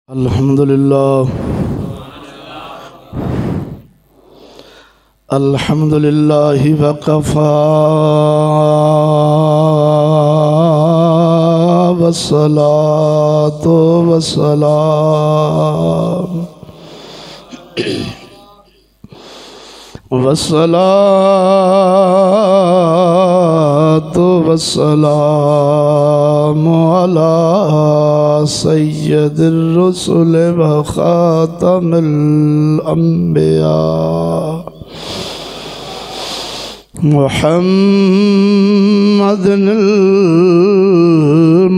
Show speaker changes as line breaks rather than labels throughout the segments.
अल्हम्दुलिल्लाह अल्हम्दुलिल्लाहि वकफ़ा वस्सलातु वस्सलाम वस्सलातु वस्सलामु अला सय्यदिर रुसुल व खातमिल अंबिया मुहम्मदिल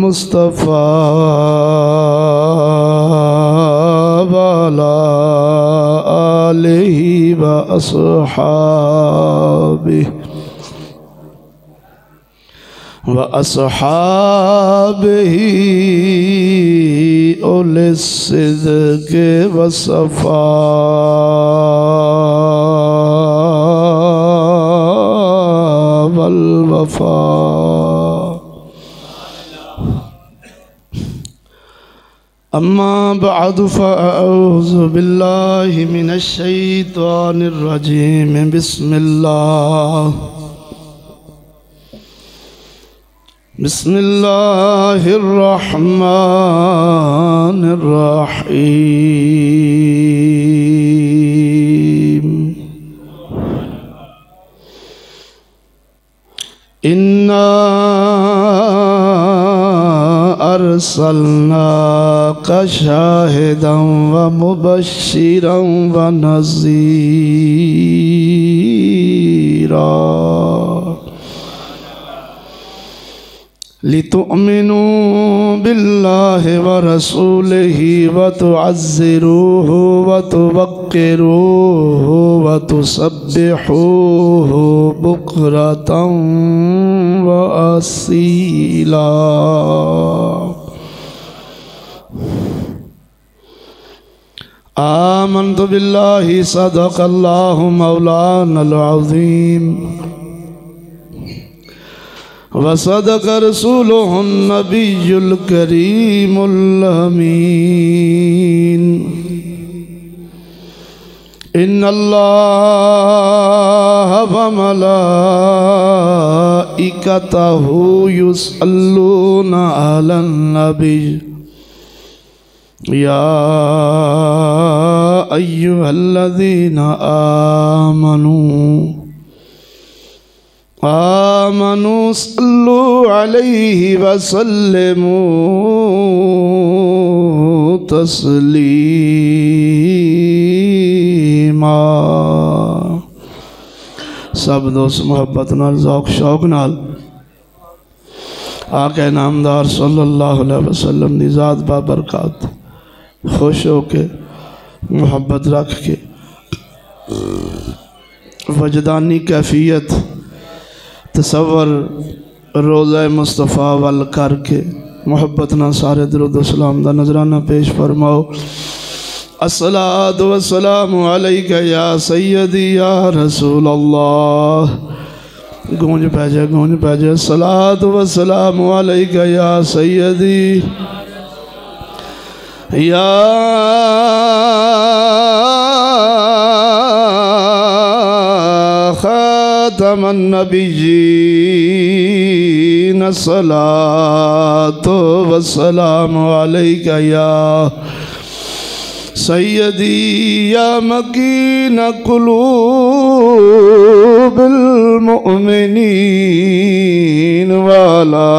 मुस्तफ़ा व अला आलिहि व अस्हाबिही उलिस सिद्क़ि वस्सफ़ा वल वफ़ा। अम्मा बअद फ़अऊज़ु बिल्लाहि मिनश शैतानिर रजीम। बिस्मिल्लाहिर रहमानिर रहीम। इन्ना अरसलनाका शाहिदन व मुबश्शिरन व नज़ीरा लितुअमिनू बिल्लाहि व रसूलिही व तुअज़्ज़िरूहु व तुवक्किरूहु व तुसब्बिहूहु बुक्रतन व असीला। आमन्तु बिल्लाहि सदक़ल्लाहु मौलानल अज़ीम व सदक़ रसूलुहुन नबियुल करीमुल अमीन। इन्नल्लाह व मलाइकतहु युसल्लूना अलन नबी या अय्युहल्लज़ीना आमनू सल्लु अलैहि वसल्लिमू तस्लीमा। सब दोस्त मुहब्बत नाल ज़ौक़ शौक़ नाल आक़ा नामदार सल्लल्लाहु अलैहि वसल्लम दी ज़ात बाबरकत खुश होके मुहब्बत रख के वजदानी कैफियत तसव्वुर रोज़ा मुस्तफ़ा वल करके मोहब्बत ना सारे दुरूद व सलाम दा नजराना पेश फरमाओ। अस्सलातु वस्सलामु अलैका या सय्यदी या रसूल अल्लाह। गूंज पै जाए। अस्सलातु वस्सलामु अलैका या सय्यदी या खातमन नबिय्यीन अस्सलातु वस्सलामु अलैका या सय्यदी या मकीन कुलूबिल मुअमिनीन व अला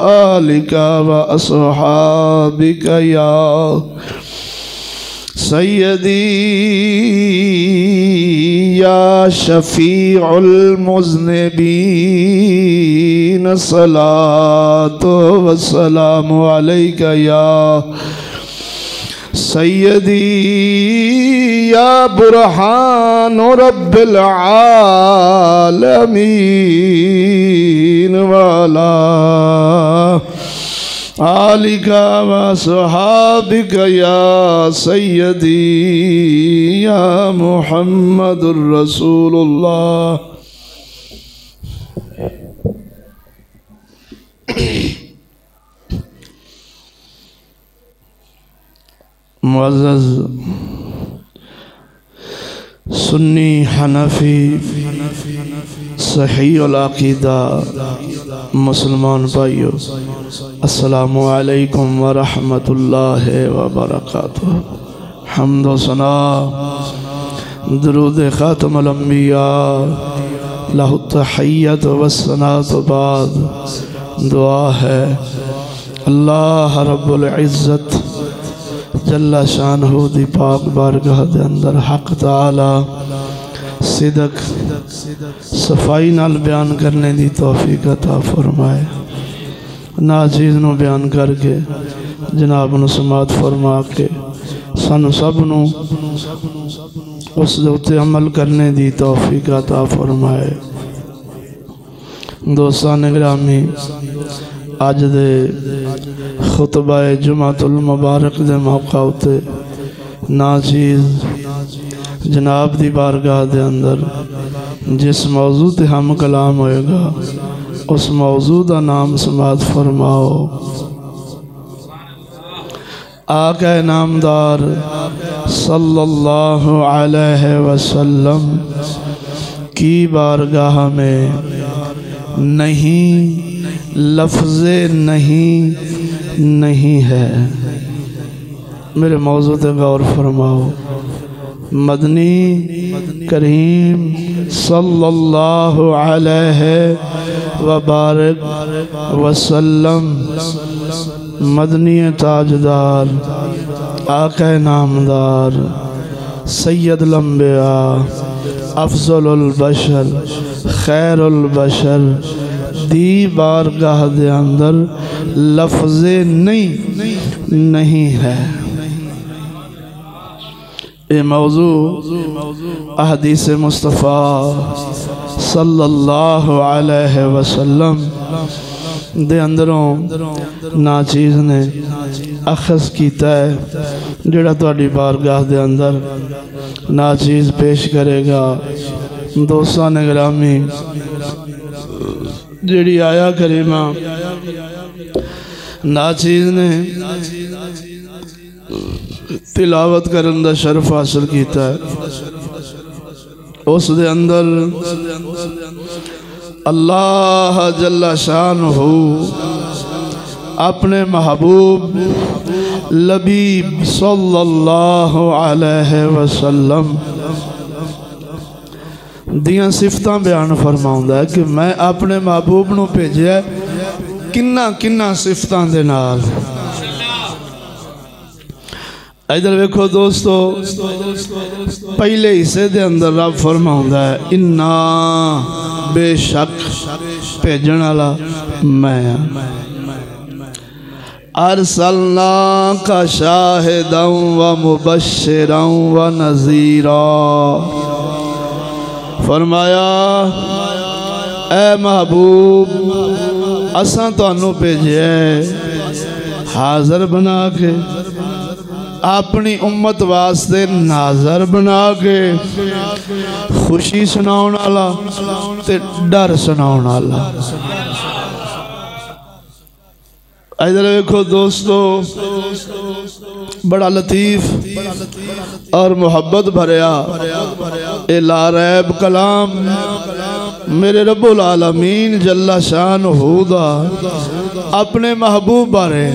आलिका व अस्हाबिका या सय्यदी या शफीउल मुज़निबीन सलातो वस्सलामु अलैका या सय्यदी या बुरहान रब्बिल आलमीन व अला आलिका व अस्हाबिका या सय्यदी या मुहम्मदुर रसूलुल्लाह। मुअज़्ज़ज़ सुन्नी हनफी सही उल अक़ीदा मुसलमान भाइयों, अस्सलामु अलैकुम व रहमतुल्लाहि व बरकातुहू। हम्द व सना दुरूद ख़ातमुल अंबिया लहु तहिय्यत व सनात बाद दुआ है अल्लाह रब्बुल इज़्ज़त जल्ला शानहू दी पाक बारगाह दे अंदर हक ताला सिदक सफाई नाल बयान करने दी तौफीक अता फरमाए। नाचीज़ नूं बयान करके जनाब नूं समात फरमा के सानू सब नूं उस दे उत्ते अमल करने दी तौफीक अता फरमाए। दोस्तान गिरामी, अज दे खुतबा जुमातुल मुबारक दे मौका उत्ते नाचीज़ जनाब दी बारगाह दे अंदर जिस मौजू ते हम कलाम होएगा उस मौजू दा नाम समात फरमाओ। आका नामदार सल्लल्लाहु अलैहि वसल्लम की बारगाह में नहीं लफ्ज़े नहीं है। मेरे मौजू पे गौर फरमाओ। मदनी करीम सल्लल्लाहु अलैहि वबारक वसल्लम मदनी ताजदार आका नामदार सैयदुल अंबिया अफज़लुल बशर खैरुल बशर दी बारगाह दे अंदर लफ्ज़े नहीं है। ये मौजू अहदीस मुस्तफ़ा सल्लल्लाहु अलैहि वसल्लम दे अंदरों नाचीज़ ने अखज़ कीता है, जिहड़ा तुहाडी बारगाह दे अंदर नाचीज़ पेश करेगा। दोस्तान गिरामी, जिहड़ी आया करीमा नाचीज़ ने तिलावत करन दा शरफ हासिल कीता है, उस दे अंदर अल्लाह जल्ला शानहू अपने महबूब लबीब सल्लल्लाहु अलैहि वसल्लम दियां सिफतां बयान फरमाउंदा है कि मैं अपने महबूब नूं भेजिया किन्ना किन्ना सिफतां दे नाल। इधर वेखो दोस्तों, पहले हिस्से दे अंदर रब फरमाउंदा है इन्ना बेशक भेजण वाला मैं अरसलना का शाहिदन व मुबश्शिरन व नज़ीरा। फरमाया ए महबूब असां तुहानू भेजिया हाज़र बना के, अपनी उम्मत वास्ते नाज़र बना के, खुशी सुनाउण वाला ते डर सुनाउण वाला। इधर देखो दोस्तों, बड़ा लतीफ़ और मोहब्बत भरया ए लारैब कलाम मेरे रब्बुल आलमीन जल्ला शानहू दा अपने महबूब बारे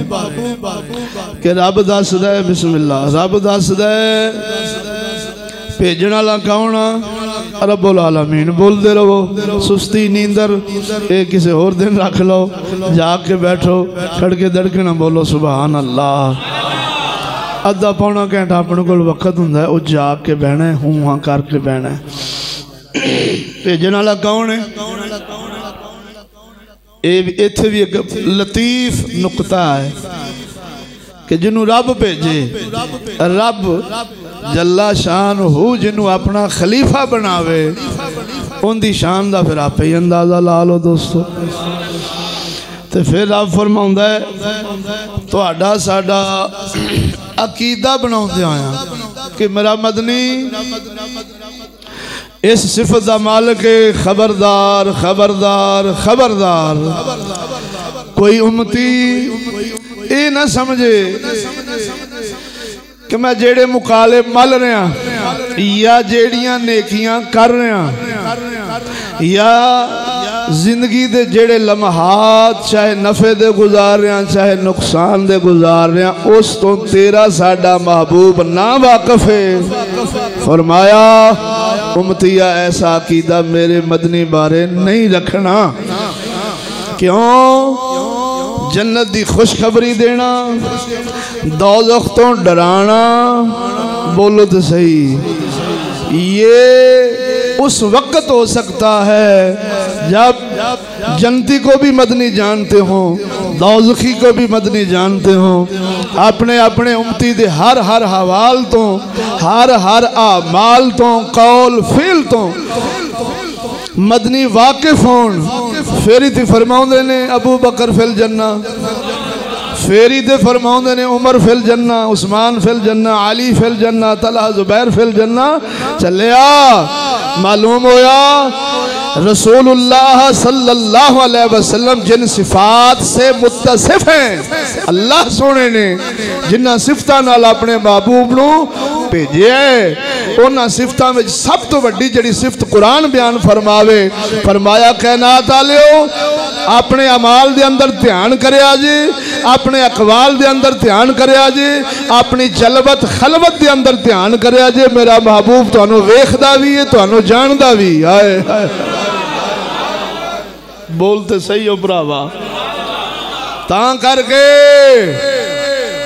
कि रब दसदा है, बिस्मिल्लाह, रब दसदा है भेजण वाला कौन आ? रब्बुल आलमीन। बोलते रहो, सुस्ती नींदर ये किसी और दिन रख लो, जाग के बैठो, खड़के दड़के ना बोलो सुभान अल्लाह। अद्धा पौना घंटा अपने को वक्त हुंदा है, वो जाग के बहना है, हूँ हाँ करके बहना है। भेजण वाला कौन है? इत्थे भी एक लतीफ नुकता है कि जिन्हों रब भेजे, रब जल्ला शानहू जिन्हों अपना खलीफा बनावे, उनकी शान का फिर आपे ही अंदाजा ला लो दोस्तों। तो फिर रब फरमाउंदा है तुहाडा साडा अकीदा बनाउंदे आया कि मेरा मदनी इस सिफत का मालिक है, खबरदार खबरदार खबरदार कोई उम्मती ये ना समझे कि मैं जेड़े मुकाले मल रहा या जेड़ियां नेकियां कर रहा या जिंदगी दे जेड़े लम्हात चाहे नफे दे गुजार रहा चाहे नुकसान दे गुजार रहा उस तो तेरा साडा महबूब ना वाकफ है। फरमाया उम्मतिया ऐसा अकीदा मेरे मदनी बारे नहीं रखना। क्यों? जन्नत दी खुशखबरी देना, दोज़ख तो डराना, बोलो तो सही, ये उस वक्त हो सकता है जब जन्नती को भी मदनी जानते हो, दोज़खी को भी मदनी जानते हो, अपने अपने उम्मती दे हर हर हवाल तो हर हर आमाल तो कौल फिल तो मदनी वाकिफ होन। फेरी ते फरमाउंदे ने अबू बकर फिल जन्ना, फेरी ते फरमाउंदे ने उमर फिल जन्ना, उस्मान फिल जन्ना, अली फिल जन्ना, तलहा जुबैर फिल जन्ना। चलिया मालूम होया रसूलुल्लाह सल्लल्लाहु अलैहि वसल्लम जिन सिफात से मुत्तसिफ हैं, अल्लाह सोने ने जिन्ना सिफतां नाल अपने महबूब नू भेजिया है, उन्हां सिफतां विच सब तो वड्डी जिहड़ी सिफत कुरान बयान फरमावे, फरमाया कायनात वालिओ अपने अमाल दे अंदर ध्यान करया जी, अपने अकवाल दे अंदर ध्यान करया जी, अपनी जलवत खलवत दे अंदर ध्यान करया जी। मेरा महबूब तुहानू वेखदा भी है, तुहानू जानदा भी। हाय हाय बोलते सही हो भरावा। तां करके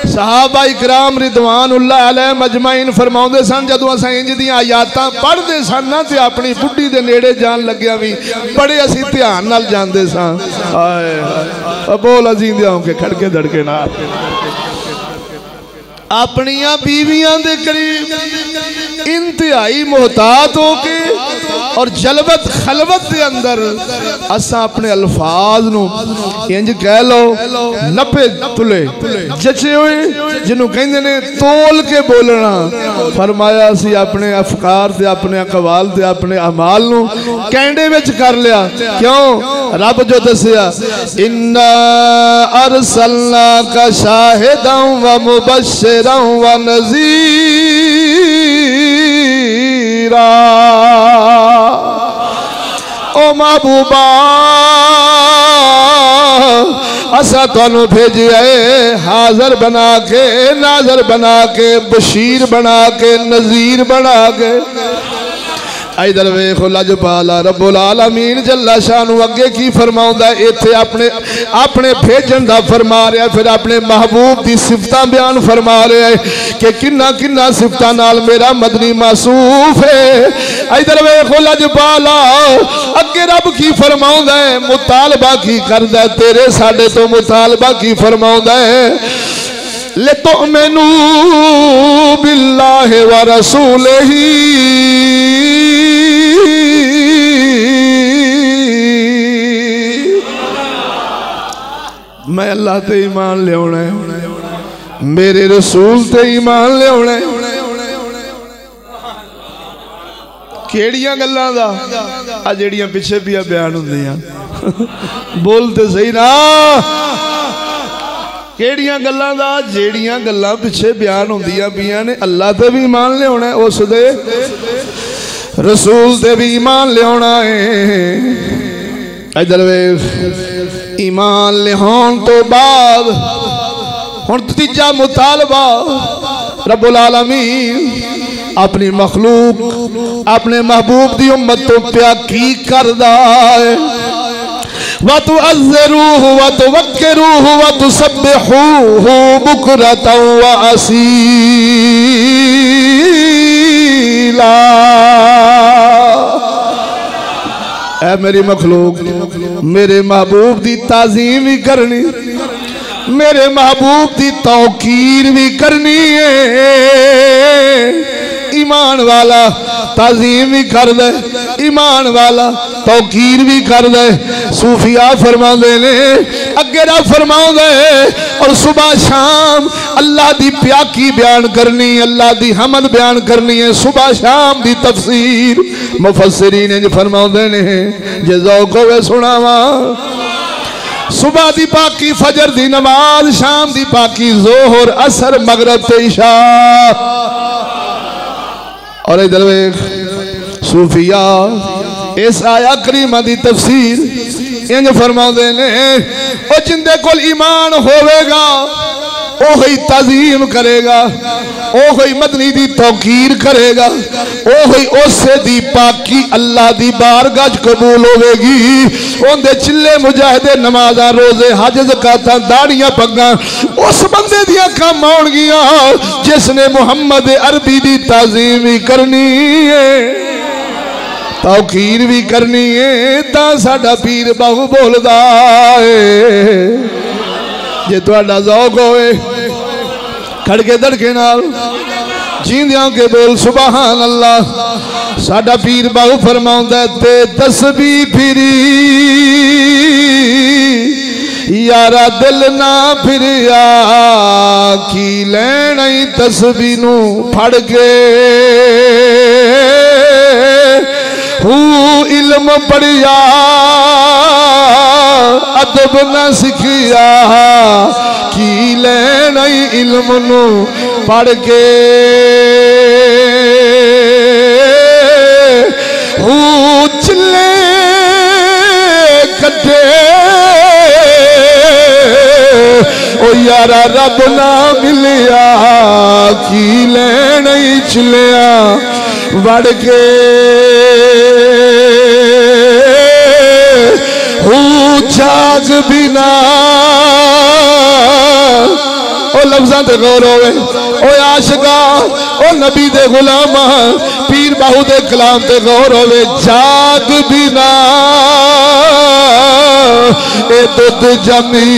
सहाबा इकराम रिदवानुल्लाह अलैहिम अजमाइन फरमाउंदे सन जदों असां इंज दी आयातां पढ़दे सन ना ते अपनी बुढ़ी दे नेड़े जान लग्या भी बड़े असीं ध्यान नाल जांदे सां। हाय हाय बोल अजींदे होके खड़के धड़के ना अपनिया बीवियां दे करीब इंतहाई मोहतात होके और जलवत खलवत दे अंदर असा अपने अल्फाज नू इंज कह लो नपे तुले जचे हुए जिन्हों कहंदे ने तोल के बोलना। फरमाया असी अपने अफकार ते अपने अकवाल ते अपने अमाल नू कैंडे विच कर लिया। क्यों? रब जो दसिया इन्ना अरसलनाका शाहिदन व मुबश्शिरन व नज़ीरा। ओ महबूबा असा तुहानू भेजिया हाजर बना के, नाजर बना के, बशीर बना के, नज़ीर बना के। इधर वेखो लजपाला रब्बुल आलमीन जल्ला शानू अगे की फरमाउंदा है, इत्थे अपने अपने भेजन दा फरमा रहा है, फिर अपने महबूब दी सिफतां बयान फरमा रहा है कि किन्ना किन्ना सिफतां नाल मेरा मदनी मासूफ है। इधर वेखो लजपाला अगे रब की फरमाउंदा है, मुतालबा की करदा है तेरे साडे तो मुतालबा की फरमाउंदा है ले तो मैनू बिल्लाहि व रसूलिही मैं अल्लाह ते ईमान लियाना है, मेरे रसूल ते ईमान लियाना है। केड़ियां गल्लां दा आ जेड़ियां पिछे भी बयान हुंदियां बोलते सही ना। केड़ियां गल्लां दा जेड़ियां गल्लां पिछे बयान हुंदियां पियां ने अल्लाह ते भी ईमान लियाना है, उस दे रसूल ते भी ईमान लियाना है। इधर वेख ईमान लिहान तो बाद हुण तीजा मुतालबा रब्बुल आलमीन अपनी मखलूक अपने महबूब दी उम्मत तो प्या की करदा है। व तुअज़्ज़िरूहु व तुवक्किरूहु व तुसब्बिहूहु बुक्रतन व असीला। ऐ मेरी मखलूक मेरे महबूब दी ताज़ीम भी करनी, मेरे महबूब दी तौकीर भी करनी है। ईमान वाला ताज़ीम भी कर दे, ईमान वाला तौकीर भी कर दे। सूफिया फरमाते ने अगे रब फरमाते और सुबह शाम अल्लाह दी प्याकी बयान करनी, अल्लाह दी हमद बयान करनी है। सुबह शाम दी तफसीर मुफस्सिरीन फरमाते ने जे ज़ौक़ होवे सुनावा सुबह दी पाकी फजर दी नमाज, शाम दी पाकी जोहर असर मगरब ते इशा। और इधर वेख सूफिया इस आया करीमा दी तफसीर इंज फरमाते ने, ओ जिंदे कोल ईमान होवेगा ओही ताजीम करेगा, ओही मदनी दी तौकीर करेगा, ओही उसे दी पाकी अल्लाह दी बारगाह कबूल होवेगी। उनदे चिल्ले मुजाहिदे नमाज़ां रोजे हज ज़कातां दाड़ियां पग्गां उस बंदे दियां काम आउणगियां जिसने मुहम्मद अरबी दी ताजीम भी करनी है, तौकीर भी करनी है। ता साडा पीर बाहू बोलदा है। जे तुहाडा ज़ौक होए खड़के धड़के नाल जींदियां के बोल सुभान अल्लाह। साडा पीर बाहू फरमाउंदा ते तस्बीह फिरी यारा दिल ना फिरिया की लैना ही तस्बीह नू फड़ के। इल्म पढ़िया अदब न सिखिया की लेना इल्म नू पढ़ के। चिल्ले कटे ओ यारा रब ना मिलिया की लेना चिल्लिया बढ़ के। जाग बिना ओ लफ्ज़ां ते गौर होवे, ओ आशिका ओ नबी दे गुलाम पीर बाहू दे कलाम ते गौर होवे। जाग बिना ए दुध जमी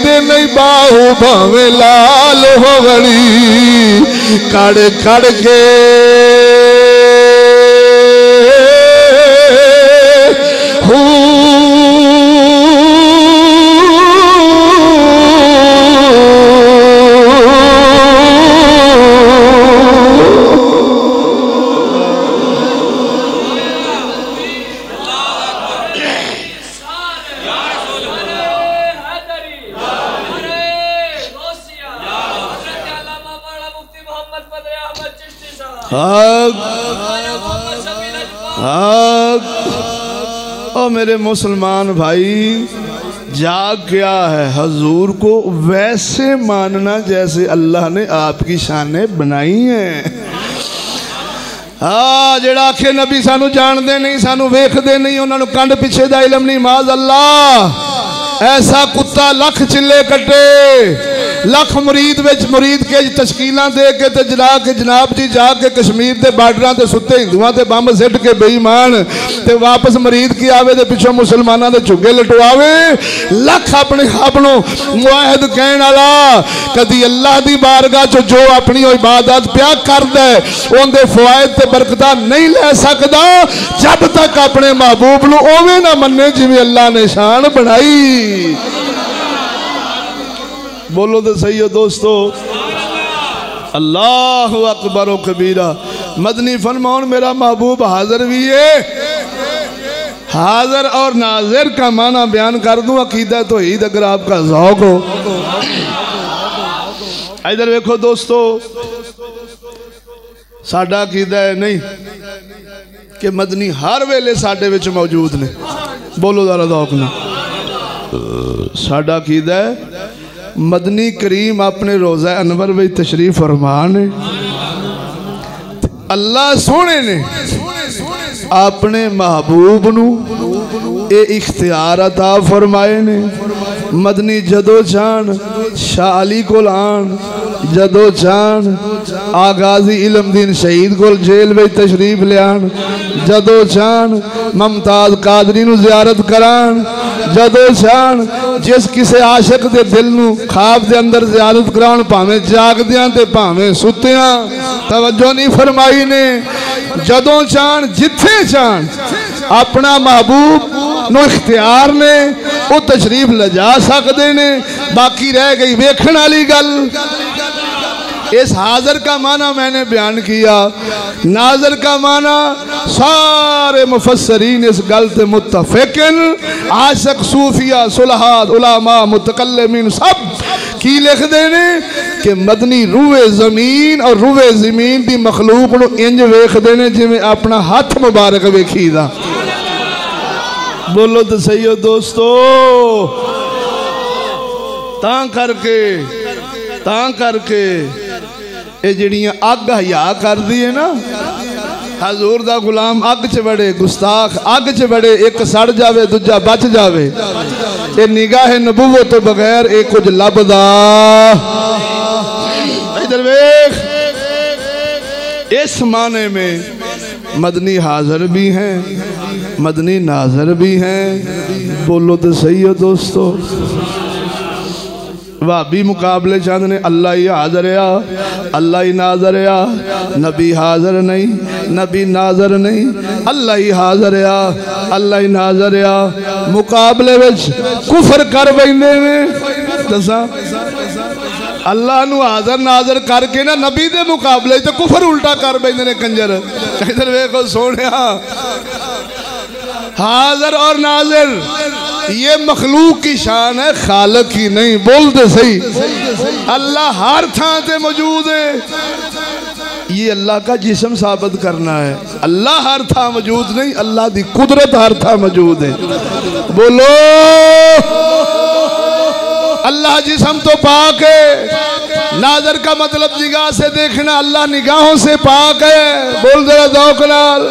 दे नहीं बाहू भावे लाल होवणी कड़ कड़ के। ओ मेरे मुसलमान भाई, जाग क्या है हजूर को वैसे मानना जैसे अल्लाह ने आपकी शानें बनाई हैं। हाँ जेड़ा आखे नबी सानू जानते नहीं, सानू वेखते नहीं, उन्होंने कंड पिछे दा इलम नहीं, माज अल्लाह। ऐसा कुत्ता लख चिल्ले कटे, लख मुरीद मुरीद के तशकील दे के ते जला के जनाब जी जाके कश्मीर के बार्डर से सुते हिंदुओं से बंब सिट के बेईमान ते वापस मरीद की आवे ते पिछों मुसलमानों के झुग्गे लटवावे। लख अपने आप मुआहिद कहने वाला कदी अल्लाह की बारगाह चो जो अपनी इबादत प्या करदा है उनके फवायद ते बरकतां नहीं ले सकता जब तक अपने महबूब नूं उवें ना मन्ने जिवें अल्लाह ने शान बनाई। बोलो तो सही हो दोस्तों। अल्लाह अकबर कबीरा। मदनी फरमान मेरा महबूब हाजिर भी है। हाजिर और नाजिर का माना बयान कर दूं, अकीदा तौहीद अगर आपका ज़ौक़ हो। इधर देखो दोस्तों, साडा अकीदा है नहीं कि मदनी हर वेले साडे विच मौजूद ने। बोलो ज़रा ज़ौक़ ना। साडा अकीदा है मदनी करीम अपने रोज़ा अनवर में तशरीफ फरमा ने। अल्लाह सोने ने अपने महबूब नू ये इख्तियार अता फरमाए ने। मदनी जदों चाहन शाह अली कोल आन, जदों चाहन आगाजी इल्मदीन शहीद कोल जेल में तशरीफ लियान, जदों चाहन मुमताज कादरी नू ज़ियारत करान, जदों चाहन जिस किसी आशिक दे दिल नू ख्वाब दे अंदर ज़ियारत कराउण, भावें जागदियां ते भावें सुत्तियां। तवज्जो नहीं फरमाई ने। जदों चाहन जिथे चाहन अपना महबूब नो इख्तियार ने वो तशरीफ लजा सकते ने। बाकी रह गई वेखण वाली गल। इस हाजिर का माना मैंने बयान किया, नाज़िर का माना सारे मुफस्सरीन इस गल ते मुत्तफ़िक़न, आशिक़ सूफिया सुलहात उलमा मुतकल्लिमीन सब की लिख देने कि मदनी रूए ज़मीन और रूए ज़मीन की मखलूक नूं इंज वेख देने जिवें अपना हाथ मुबारक वेखीदा। बोलो तो सही हो दोस्तों। तां करके ये जिहड़ियां अग हया कर दी है ना, हजूर दा गुलाम अग च बड़े, गुस्ताख अग च बड़े, एक सड़ जावे दूजा बच जावे, ये निगाह नबूवत तो बगैर ये कुछ लभदा। इधर वेख, इस माने में मदनी हाजिर भी हैं, मदनी नाज़िर भी हैं। बोलो तो सही हो दोस्तों। वाबी मुकाबले चंद ने अल्लाह ही हाज़िर आ, अल्लाह ही नाज़िर आ, नबी हाज़िर नहीं, नबी नाज़िर नहीं, अल्लाह ही हाज़िर आ, अल्लाह ही नाज़िर आ। मुकाबले विच कुफर कर बैठे ने। दसा अल्लाह नू हाज़िर नाज़िर करके ना नबी दे मुकाबले तो कुफर उल्टा कर बैठे ने कंजर। इधर वेखो सोनिया, हाज़िर और नाज़िर ये मखलूक की शान है, खालिक की नहीं। बोलते सही, अल्लाह हर थां पे मौजूद है। ये अल्लाह का जिस्म साबित करना है। अल्लाह हर थां मौजूद नहीं, अल्लाह की कुदरत हर थां मौजूद है। बोलो, अल्लाह जिस्म तो पाक है। नाज़िर का मतलब निगाह से देखना, अल्लाह निगाहों से पाक है। बोल जरा ज़ौक़ नाल,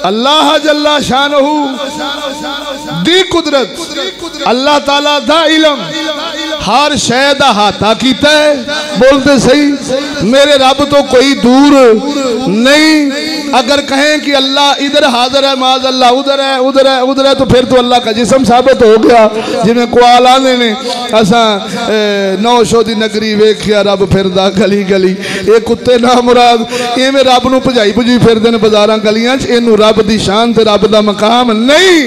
अल्लाह जल्ला शानहू दी कुदरत, अल्लाह ताला दा इलम, हर शय दा हाथा कीता है। बोलते सही, मेरे रब तो कोई दूर नहीं। अगर कहें कि अल्लाह इधर हाजिर है, माज अल्लाह उधर है, उधर है, उधर है, तो फिर तो अल्लाह का जिस्म साबित हो गया। जिमें कुआल आने ने असा नौशो दी नगरी वेखिया रब फिरदा गली गली, ये कुत्ते ना मुराद इवें रब नूं भजाई भुजी फिरदे ने बाजारां गलियां च। इनू रब दी शान ते रब दा मकाम नहीं।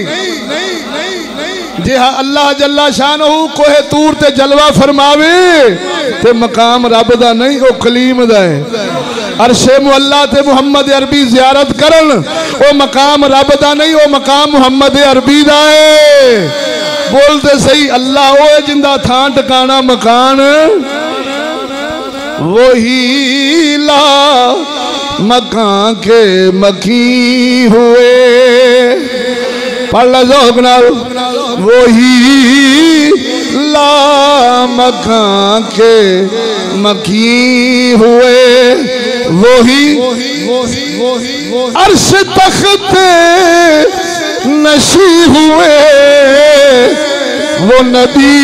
जे अल्लाह जल्ला शानहू कोहे तूर ते जलवा फरमावे ते मकाम रब दा नहीं, वो कलीम दा है। अरशे मुअल्ला ते मुहम्मद अरबी ज़ियारत करन, वो मकाम रब दा नहीं, वो मकाम मुहम्मद अरबी दा है। बोलते सही, अल्लाह वो जिंदा थां टकाना मकान वही ला मकान के मकी हुए। पढ़ लो नाल, वही ला मकान के मकी हुए, वही अर्श तख्त नशी हुए। वो नबी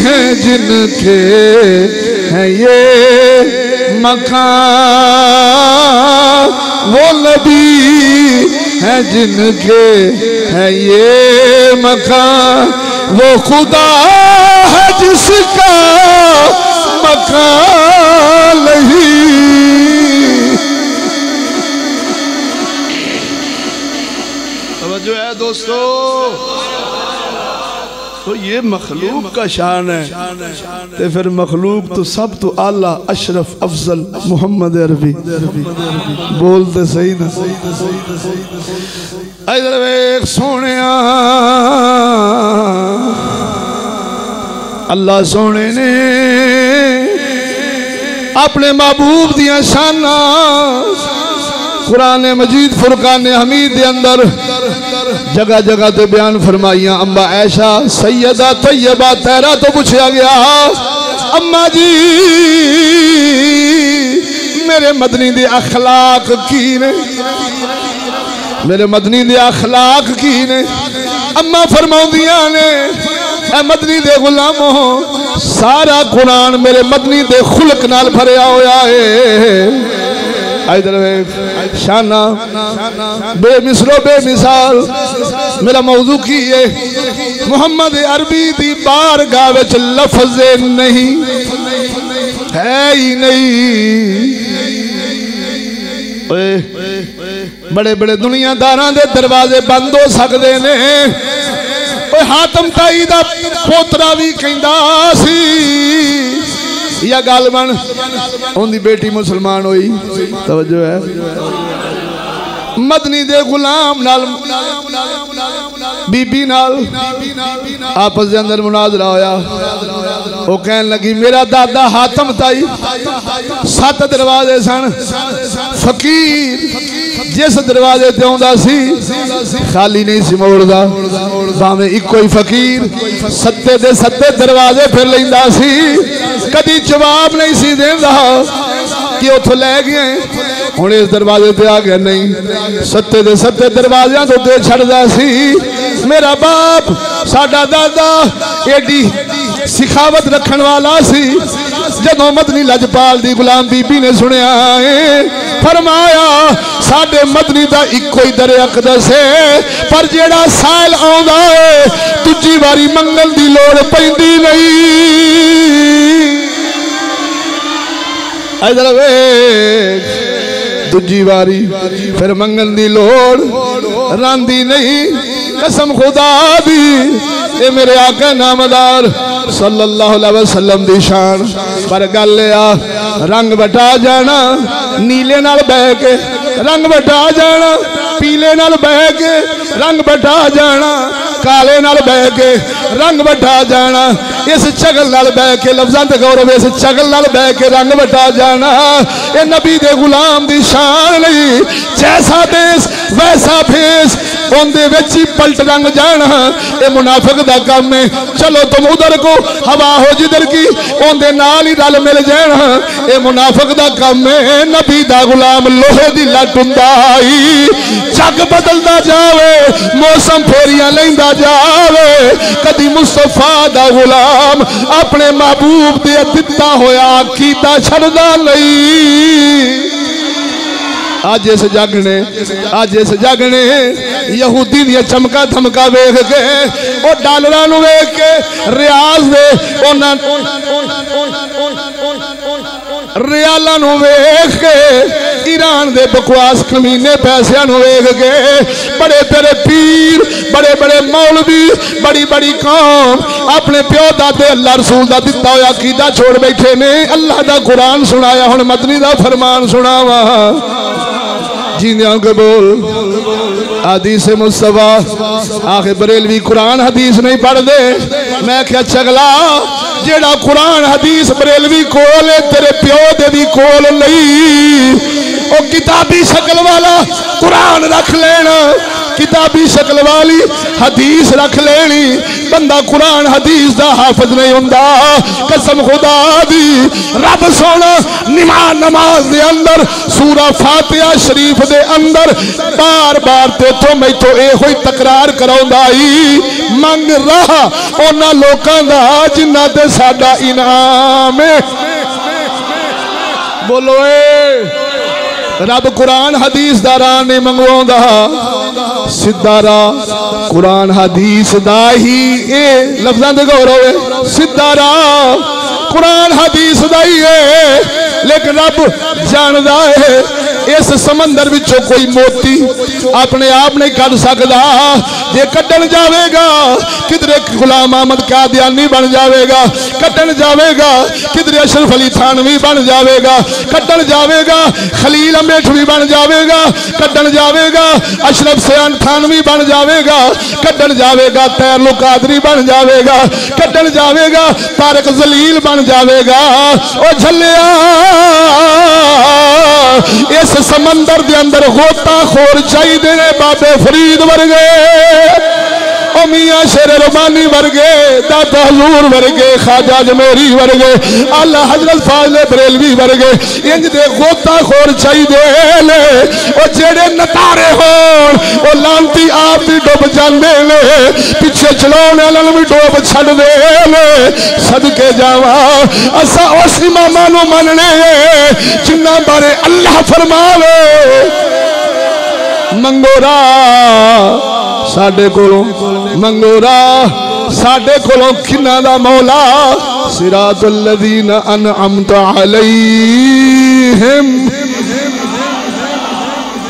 हैं जिनके हैं ये मकान, वो नबी हैं जिनके हैं ये मकान, वो खुदा है जिसका मकान नहीं। तवज्जो है दोस्तों, तो ये मखलूक का शान है। तो फिर मखलूक तो सब तो आला अशरफ अफजल मोहम्मद अरबी। बोलते सही ना। इधर वेख सोनिया, अल्लाह सोने ने अपने महबूब दियां शाना कुरान मजीद फुरकान हमीद के अंदर जगह जगह ते बयान फरमाइया। अम्मा ऐशा सैयदा तैयबा तेरा तो पूछा गया, अम्मा जी मेरे मदनी दे अखलाक की ने, मेरे मदनी दे अखलाक की ने। अम्मा फरमाउंदियां ने, ऐ मदनी दे गुलामों सारा कुरान मेरे मदनी दे खुलक नाल भरिया होया है। इधर शाना बेमिसलो बेमिसाल मेरा मौजू की है, मोहम्मद अरबी दी बारगाह विच लफ्ज़ नहीं है ही नहीं। बड़े बड़े दुनियादारां दे दरवाजे बंद हो सकते ने। हातम ताई दा पोतरा भी कहंदा सी, या गल बन उनकी बेटी मुसलमान हुई। तवज्जो है मदनी दे गुलाम नाल बीबी नाल आपस दे अंदर मुनाजरा होया। वो कहन लगी मेरा दादा हातम ताई 7 दरवाजे सन, फकीर जिस दरवाजे ते आउंदा सी खाली नहीं सी मोड़दा, भावें इको ही फकीर 7 दे 7 दरवाजे फिर लैंदा सी, कदी जवाब नहीं सी देंदा कि उथों लै गए हुण इस दरवाजे ते आ गया, नहीं 7 दे 7 दरवाजियां तो दे छड़दा सी। मेरा बाप साडा दादा एडी सिखावत रखन वाला सी। जदों मदनी लजपाल दी गुलाम बीबी ने सुनिया फरमाया साडे मदनी दा इको ही दर अकदस है, पर जेड़ा साल आउंदा है दूजी वारी मंगल दी लोड़ पैंदी नहीं। इधर वेख दूजी वारी फिर मंगल दी लोड़ रांदी नहीं, कसम खुदा दी ए मेरे आका नामदार सल्लल्लाहु अलैहि वसल्लम दी शान। पर गल आ रंग बटा जाना नीले नाल बह के, रंग बटा जाना पीले नाल बह के, रंग बटा जाना काले नाल बह के, रंग बटा जाना इस चगल नाल बह के, लफ्ज़ां ते गौरव इस चगल नाल बह के रंग बटा जाना। ये नबी दे गुलाम दी शान नहीं, जैसा देश वैसा भेस उनदे विच ही पलट रंग जाना ये मुनाफिक दा काम है। चलो तुम उधर को हवा हो जिधर की उनदे नाल ही रल मिल जाना ये मुनाफिक दा काम है। नबी दा गुलाम लोहे दी लट हुंदा आई, जग बदलदा जावे मौसम फेरियां लैंदा जावे, कदी मुस्तफा दा गुलाम अपने महबूब दे दिता होया कीता छड़दा नहीं। आज इस जग ने यहूदी दी चमका धमका वेख के वो डालरां नूं वेख के रियाज दे रियालां नूं वेख के ईरान दे बकवास कमीने पैसियां नूं वेख के बड़े बड़े पीर बड़े बड़े मौलवी बड़ी बड़ी कौम अपने प्यो दादे अल्लाह रसूल दा दिता होया अकीदा छोड़ बैठे ने। अल्लाह दा कुरान सुनाया हुण मदनी दा फरमान सुनावा जींदियां के बोल हदीस मुस्तफा आखिर बरेलवी कुरान हदीस नहीं पढ़ते। मैं क्या चगला जेड़ा कुरान हदीस बरेलवी कोल तेरे प्यो दे भी कोल नहीं, ओ किताबी शक्ल वाला कुरान रख लेना, किताबी शक्ल वाली हदीस रख लेनी। बंदा कुरान हदीस दा हाफिज नहीं हुंदा। कसम खुदा दी रब सोना नमाज दे अंदर सूरा फातिहा शरीफ दे अंदर बार बार तेथों मैथों एहो ही तकरार कराउंदा ही मंग रहा उन्हां लोकां दा जिन्हां ते साडा इनाम है। बोलो रब कुरान हदीस दा राह नहीं मंगवाउंदा, सीधा राह कुरान हदीस दा ही ए लफ्ज़ां दे गौरव है, सीधा राह कुरान हदीस दा ही है। लेकिन रब जानदा है इस समंदर विचों कोई मोती अपने आप नहीं कढ़ सकदा। जे कड्ढन जावेगा किधरे गुलाम अहमद कादियानी बन जाएगा, कड्ढन जावेगा किधरे अशरफ अली थानवी बन जाएगा, कड्ढन जावेगा खलील अमेठवी बन जाएगा, कड्ढन जावेगा अशरफ सयान थानवी बन जाएगा, कड्ढन जावेगा तैरलु कादरी बन जाएगा, कड्ढन जावेगा तारक जलील बन जाएगा। ओ झल्लिया इस समंदर के अंदर गोताखोर चाहिए ने बाबे फरीद वर्गे, ओ मियां शेर रबानी वर्गे, दाता हजूर वर्गे, ख्वाजा अजमेरी वर्गे, आला हजरत फाज़िल बरेलवी वर्गे इंज दे गोताखोर चाहिए ने। ओ जेड़े नतारे होण ओ लांती आप भी डुब जांदे ने, पिछे चलाने वाले भी डुब छड्डदे ने। सदके जावा असा उस इमामां नूं मनने जिन्हां बारे अल्लाह फरमावे मंगोरा साडे कोलों, मंगोरा साडे कोलों किन्ना दा मौला सिरातुल लज़ीना अनअमता अलैहिम,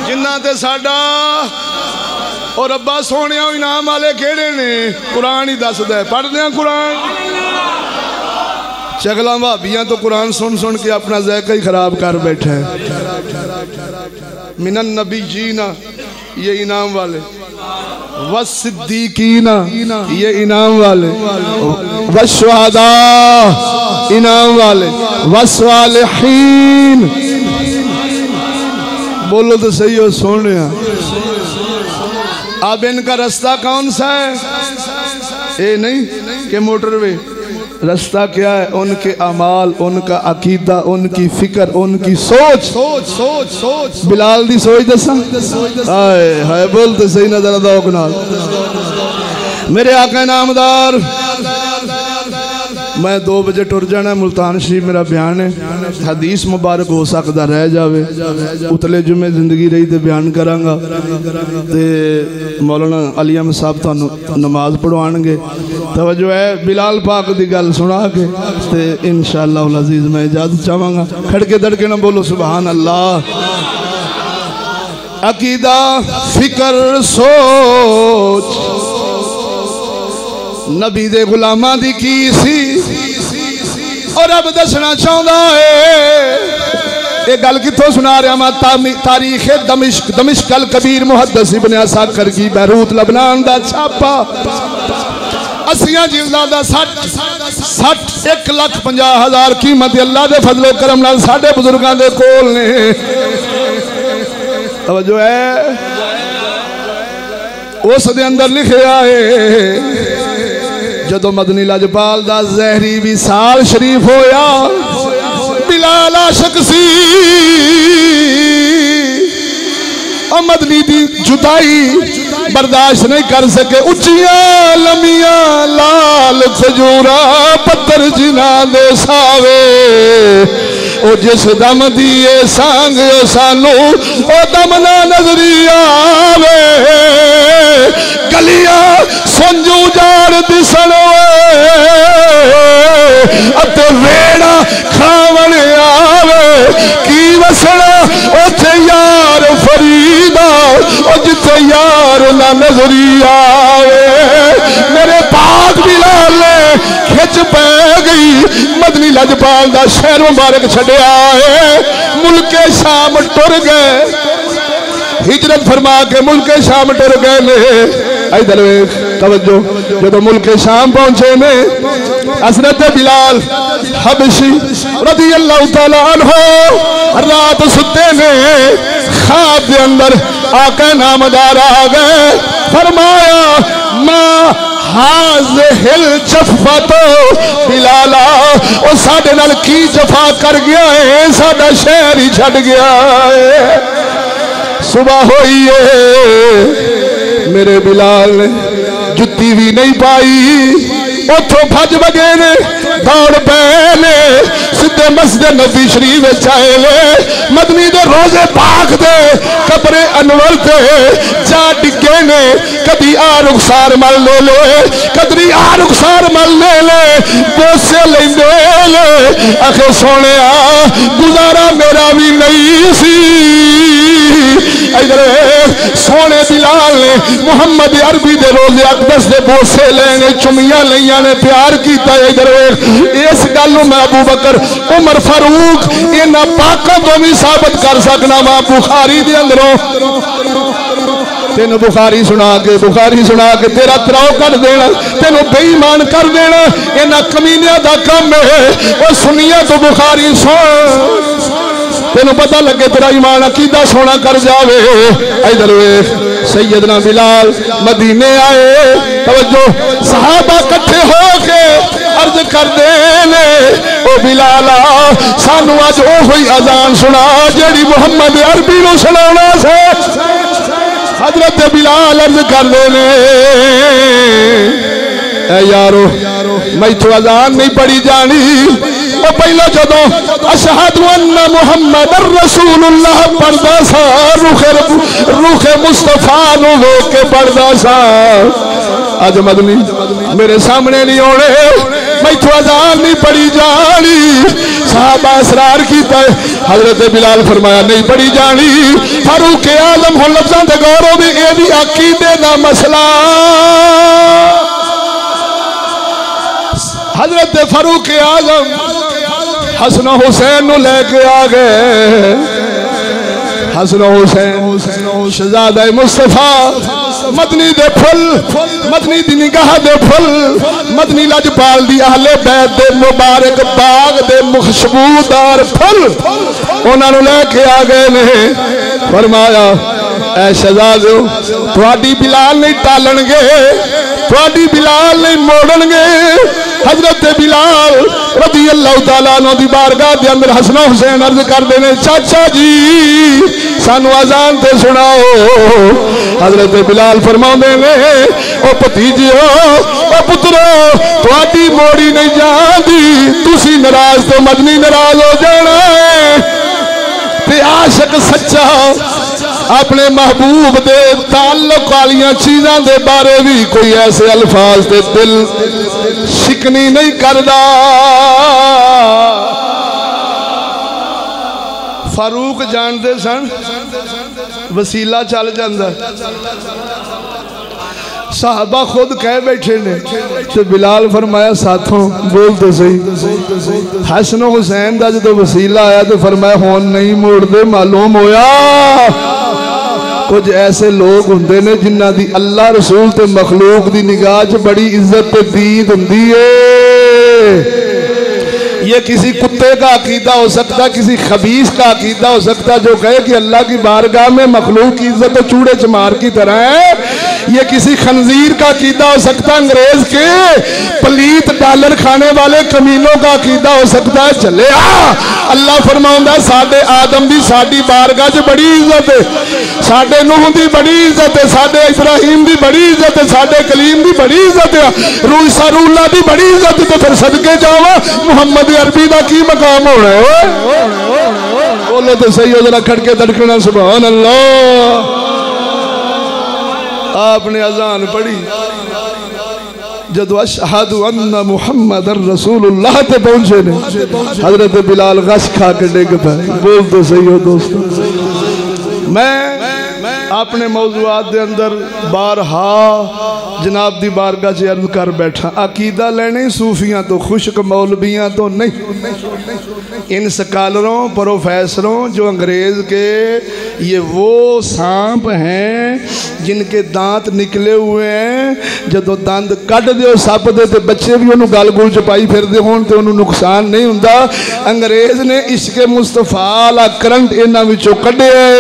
जिन्ना ते साडा और रब्बा सोने इनाम वाले केड़े ने कुरान ही दसदा है। पढ़दे कुरान चगला भाबियां तो कुरान सुन सुन के अपना ज़ायका ही खराब कर बैठे हैं। मिनन नबी जीना ये इनाम वाले, वस्सिद्दीकीना ये इनाम वाले, वश्शुहदा इनाम वाले, वस्सालिहीन। बोलो तो सही हो सोने। अब इनका रास्ता कौन सा है? ये नहीं कि मोटरवे। रास्ता क्या है? उनके अमाल, उनका अकीदा, उनकी फिक्र, उनकी सोच। सोच सोच सोच बिलाल दी सोच दसा। हाय हाय बोलते सही नजर दौक नाल। मेरे आका नामदार, मैं 2 बजे टुर जाना मुल्तान शरीफ, मेरा बयान है। हदीस मुबारक हो सकता रह जावे, उतले जुमे जिंदगी रही तो बयान करांगा। ते मौलाना अली अहमद साहब तुहानू नमाज पढ़वाएंगे। तवज्जो है, बिलाल पाक दी गल सुना के ते इंशाअल्लाह अजीज मैं इजाजत चाहांगा। खड़के दड़के ना बोलो सुभान अल्लाह। अकीदा, फिक्र, सोच नबी दे गुलामां दी की सी और अब दसना चाहता है। ये गल कितों सुना रहा मैं? तारीख दमिश्क, दमिश्क अल कबीर मुहद्दिस इब्न असाकिर की, बैरूत लबनान दा छापा 80 जिल्दां दा 1,50,000 कीमत अल्लाह दे फजलो करम नाल साडे बुजुर्गां दे कोल ने। तवज्जो है, उस दे अंदर लिखिया है जदों मदनी लजपाल दा ज़हरी विसाल शरीफ होया, बिलाल आशिक सी और मदनी दी जुदाई बर्दाश्त नहीं कर सके। उच्चियां लमियां लाल खजूरा पत्थर जिना दे सावे, ओ जिस दम दिए सांग सानू ओ दम ना नजरी आवे। गलियां संजू जाड़ दिसण अते वेड़ा खावण आवे, की वसना उथे यार फरीदा ओ जिथे यार ना नजरी आवे। मेरे पाक बिलाल ने खिच पै गई, मदनी लजपाल दा शहर मुबारक छड़िया है। मुल्के शाम टुर गए, हिजरत फरमा के मुल्के शाम टुर गए ने। इधर तवज्जो, जो मुल्के शाम पहुंचे ने, हज़रत बिलाल हबशी रज़ी अल्लाह तआला अन्हु रात सुते ने, ख्वाब के अंदर आका नामदार आ गए। फरमाया मां हाज़िल जफ़तो बिलाला, ओ साडे नाल की जफा कर गया है, साडा शहर ही छड़ गया है। सुबह हुई है, मेरे बिलाल ने जुत्ती भी नहीं पाई, उथों भज बगे ने, दौड़ पे ने, सीधे मस्जिद नबी शरीफ आए ने। मदनी दे रोजे पाक दे कब्रे अनवर ते जा डिगे ने। कदी आ रुखसार मल ले ले, कदी आ रुखसार मल ले ले, बोसे लेंदे ले। आखे सोने गुजारा मेरा भी नहीं सी। इधर सोने बिलाल ने मुहम्मद अरबी दे रोजे अकदस दे बोसे लेने, चुमियां लईयां ने, प्यार किया। इधर इस गल मैं अबू बकर, उमर फारूक इन्हां पाकां तो भी साबित कर सकना वा। बुखारी दे अंदरों तेन बुखारी सुना के तेरा त्राव कर देना, तेन बेईमान कर देना, इन्हां कमीनियां दा काम है। और सुनिया तो बुखारी सुन, तेन पता लगे तेरा ईमान अकीदा सोना कर जावे। इधर सैयदना बिलाल मदीने आए। तवज्जो, सहाबा इकट्ठे हो के अर्ज कर देने, ओ बिलाला सानू अज ओही अजान सुना जेड़ी मुहम्मद अरबी नूं सुनाउणा से। हजरत बिलाल अर्ज कर देने, यारो मैथों अजान नहीं पढ़ी जानी। वो पहले जदों अशहदु अन्ना मुहम्मदर रसूलुल्लाह पढ़दा सा, रूखे मुस्तफा नूं वेख के पढ़दा सा। अज मदनी मेरे सामने नहीं आने, मैथों अजान नहीं पढ़ी जानी। साहबा इसरार किया, हजरत बिलाल फरमाया नहीं पढ़ी जानी। फारूक आजम हुण लफ्ज़ां दे गौरव भी एदी अकीदे दा मसला। हजरत फारूक आजम हसन हुसैन लेके आ गए। हसन हुसैन शहजादा मुस्तफा मदनी दे फुल, मदनी दी निगाह दे फुल, मदनी लजपाल दी अहले बैत दे मुबारक बाग दे खुशबूदार फुल उन्होंने लेके आ गए ने। फरमाया ऐ शहजादो तुहाडी बिलाल नहीं टालणगे, तुहाडी बिलाल नहीं मोड़नगे। हजरत बिलाल रज़ी अल्लाह तआला अन्हु दी बारगाह दे अंदर हसन हुसैन अर्ज करदे ने चाचा जी सानू अजान ते सुनाओ। हजरत बिलाल फरमाउंदे ने ओ भतीजियो ओ पुत्रो तुहाडी मोड़ी नहीं जांदी, तुसी नाराज तो मदनी नाराज हो जाना है। ते आशिक सच्चा अपने महबूब दे ताल्लुक वालियां चीज़ां दे बारे भी कोई ऐसे अल्फाज दे दिल शिकनी नहीं करदा। फारूक जानते सन वसीला चल जांदा, साहबा खुद कह बैठे ने तो बिलाल फरमाया साथों बोल तो सही। हसन हुसैन का जो वसीला आया तो फरमाया हुण नहीं मोड़ते। मालूम होया कुछ ऐसे लोग होंदे ने जिन्हां दी अल्लाह रसूल ते मखलूक दी निगाह च बड़ी इज्जत ते दीद हुंदी है। ये किसी कुत्ते का अकीदा हो सकता, किसी खबीस का अकीदा हो सकता जो कहे कि अल्लाह की बारगाह में मखलूक की इज्जत तो चूड़े चमार की तरह है। ये किसी खंजीर का अकीदा हो सकता, अंग्रेज के पलीत डॉलर खाने वाले कमीनों का अकीदा हो सकता है। चले अल्लाह फरमाउंदा साडे आदम दी साडी बारगाह च बड़ी इज्जत है, साडे नूह दी बड़ी इज्जत है, साडे इब्राहिम दी बड़ी इज्जत है, साडे कलीम दी बड़ी इज्जत है, रूसा रूला दी बड़ी इज्जत है। तो फिर सदके जावा मुहम्मद अरबी का की मकाम होना है। बोलो तो सही हो जरा खड़के धड़कना सुभान अल्लाह। आपने अजान पढ़ी जदों अशहदु अन्ना मुहम्मदर रसूलुल्लाह ते पहुंचे ने हजरत बिलाल गश खा के डिग पे। बोल तो सही हो दोस्तों। मैं अपने मौजूआत दे अंदर बारहा जनाब दी बारगाह च अर्ज कर बैठा अकीदा लेने सूफियां तो खुश्क मौलवियां तो नहीं। इन स्कॉलरों प्रोफेसरों जो अंग्रेज के ये वो सांप हैं जिनके दांत निकले हुए हैं, जदों दंद कट दो सप दे ते बच्चे भी उन्होंने गल गुल च पाई फिरदे होण ते उन्होंने नुकसान नहीं हुंदा। अंग्रेज ने इश्क मुस्तफा दा करंट इन्हां विचों कढिया है,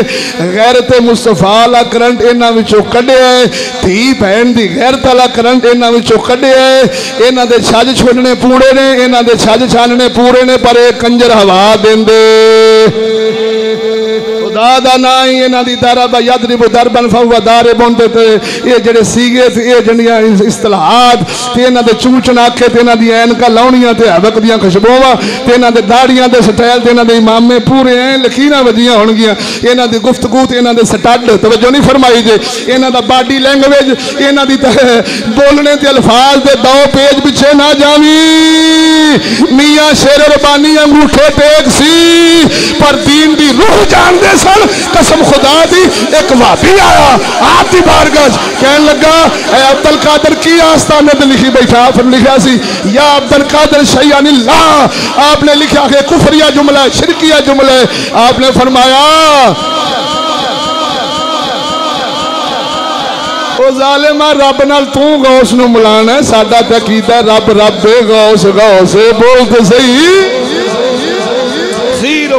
गैरत मुस्तफा दा करंट इन्हां विचों कढिया है, धी भैन दी गैरत वाला करंट इन्हां विचों कढिया है। इन्हां दे छज छोड़ने पूरे ने, इन्हां दे छज छानने पूरे ने, पर एक कंजर हवा देंदे खुदा ना ही इन्हां दी दरब यदरिब दरबन फहुव दारिबुन ते ये जेड़े सीगे ते ये जड़ियां इस्तलाहात ते इन्हां दे चूचन आखे ते इन्हां दी ऐनकां लाउणियां ते हवक दियां खुशबूवां ते इन्हां दे दाड़ियां दे स्टाइल ते इन्हां दे इमामे पूरे हैं लकीरां वजियां होणगियां। इन्हां दी गुफ्तगू ते इन्हां दे स्टड तवज्जो नहीं फरमाई जे इन्हां दा बॉडी लैंग्वेज इन्हां दी बोलने ते अल्फाज दे दो पेज पिछे ना जावी। मियां शेर रबानी अंगूठे टेक सी पर दीन दी रूह जानदे सन। कसम खुदा दी एक वादी आया आप दी बारगाह कहने लगा ए अब्दुल कादर की आस्थाने ते लिखी बैठा। फिर लिखा सी या अब्दुल कादर शैयानिल्लाह। आपने लिखा कि कुफरिया जुमला शिरकिया जुमला। आपने फरमाया ओ जालिमा रब नाल तू गौस नूं मिलाना है, साडा ते कीता रब रब दे गौस गौस। बोल ते सही।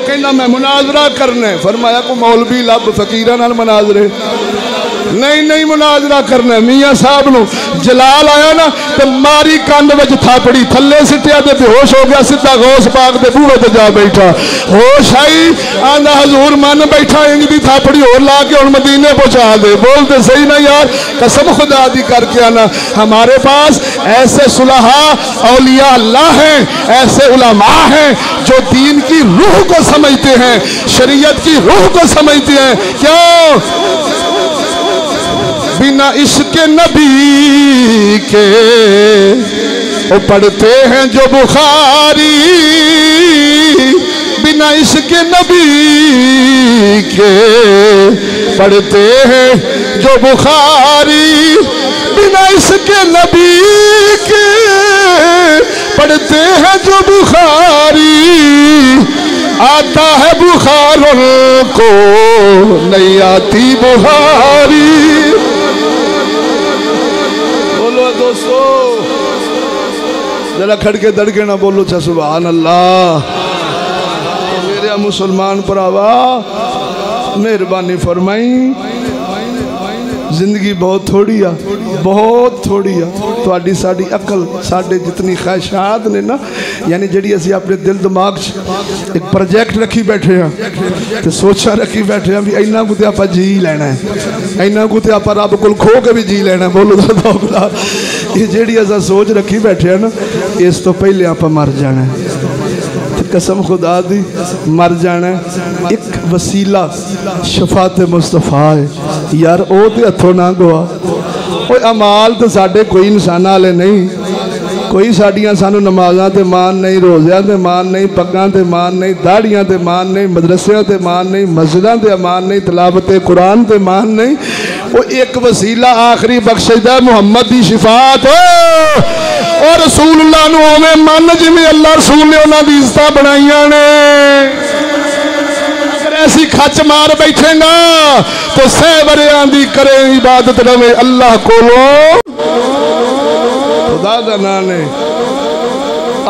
कहना मैं मुनाजरा करना है। फरमाया को मौलवी लब फकीरा नाल मुनाजरे नहीं नहीं मुनाजरा करना। मियाँ साहब नु जलाल आया ना तो मारी कंध विच थापड़ी थले सिटिया ते बेहोश हो गया, सीधा गौस पाक दे बूहे ते जा बैठा। होश आई आंदा हजूर मन बैठा इंज दी थापड़ी होर ला के हुण मदीने पहुंचा दे। बोलते सही ना यार, कसम खुदा दी करके आना हमारे पास ऐसे सुलहा औलिया अल्लाह हैं, ऐसे उलमा हैं जो दीन की रूह को समझते हैं, शरीयत की रूह को समझते हैं। क्यों बिना इश्क नबी के वो पढ़ते हैं जो बुखारी, बिना इश्क नबी के पढ़ते हैं जो बुखारी, बिना इश्क नबी के पढ़ते हैं जो बुखारी।
आता है बुखार उनको नहीं आती बुहारी।
बोलो दोस्तों, जरा खड़के दड़के ना बोलो चा सुभान अल्लाह। मेरे मुसलमान भरावा मेहरबानी फरमाई, जिंदगी बहुत थोड़ी आ, बहुत थोड़ी आ। थोड़ी साड़ी अकल साढ़े जितनी ख्वाहिशात ने ना, यानी जी असी अपने दिल दिमाग एक प्रोजेक्ट रखी बैठे हाँ तो सोचा रखी बैठे हाँ भी इन्ना को आप जी लैना है, इन्ना को आप रब को खो के भी जी लेना। बोलो तो ये जी असा सोच रखी बैठे हैं ना, इस तो पहले आप मर जाना है। कसम खुदा दी मर जाना है। एक वसीला शफात मुस्तफा है यार, वो तो हथों ना गवा। अमाल तो साढ़े कोई इंसान वाले नहीं, कोई साड़ियाँ सानू नमाज़ां ते मान नहीं, रोज़ियां ते मान नहीं, पग्गां ते मान नहीं, दाड़ियां ते मान नहीं, मदरसियां ते मान नहीं, मस्जिदां ते मान नहीं, तलावत कुरान ते मान नहीं। वो एक वसीला आखिरी बख्शिदा मुहम्मद की शिफात और रसूलुल्लाह नूं उवें मन जिवें अल्लाह रसूल ने उन्हां दी इज्जत बनाईयां ने। अगर ऐसी खच मार बैठेगा तो सह वरियां दी करे इबादत रवे अल्लाह कोलों। खुदा दा नाम ने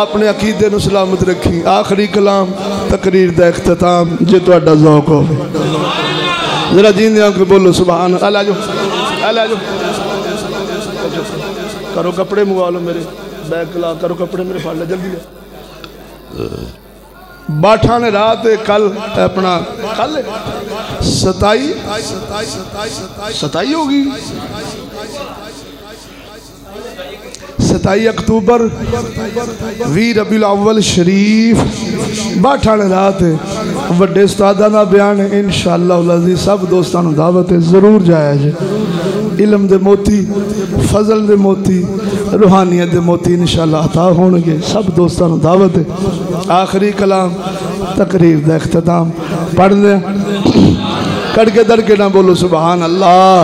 अपने अकीदे नूं सलामत रखी। आखिरी कलाम तकरीर दा इख्तिताम जे तुहाडा ज़ौक हो जरा जींदे आके बोलो सुभान अल्लाह। जो अल्लाह जो करो कपड़े मंगवा लो मेरे बैग ला, करो कपड़े मेरे फाड़ ले जल्दी। बाठा ने रात कल अपना कल 27 होगी 27 अक्तूबर 20 रबीउल अव्वल शरीफ बाठा ने रात वड्डे उस्तादा का बयान है। इंशाअल्लाह अज़ीज़ सब दोस्तों को दावत है, जरूर जाया जे। इलम दे मोती, फजल दे मोती, रूहानियत दे मोती इंशाअल्लाह अता होंगे। सब दोस्तों को दावत है। आखिरी कलाम तकरीर दा इख्तिताम पढ़ दे, कड़के दड़के ना बोलो सुभान अल्लाह।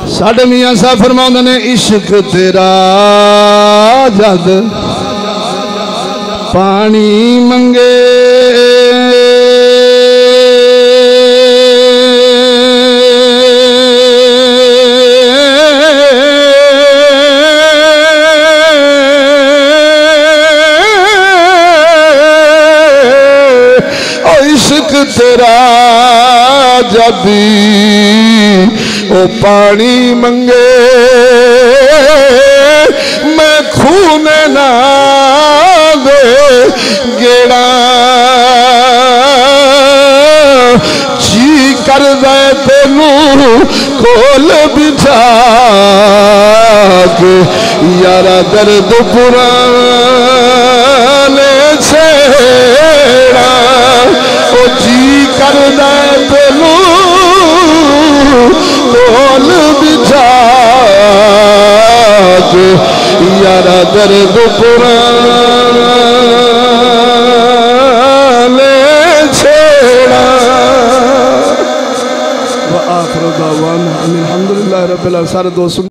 साडे मियाँ साहब फरमाते ने इश्क तेरा जद पानी मंगे तेरा जब ओ पानी मंगे मैं खून ना दे गेड़ा जी कर दे तेनू कोल बिठा के यारा दर्द पुराने छेड़ा ओ जी कर दे तेनू कोल बिठा के यारा दर्द पुराने छेड़ा। व आखिर दावाना अल्हम्दुलिल्लाह रब्बिल आलमीन। सारे दोस्त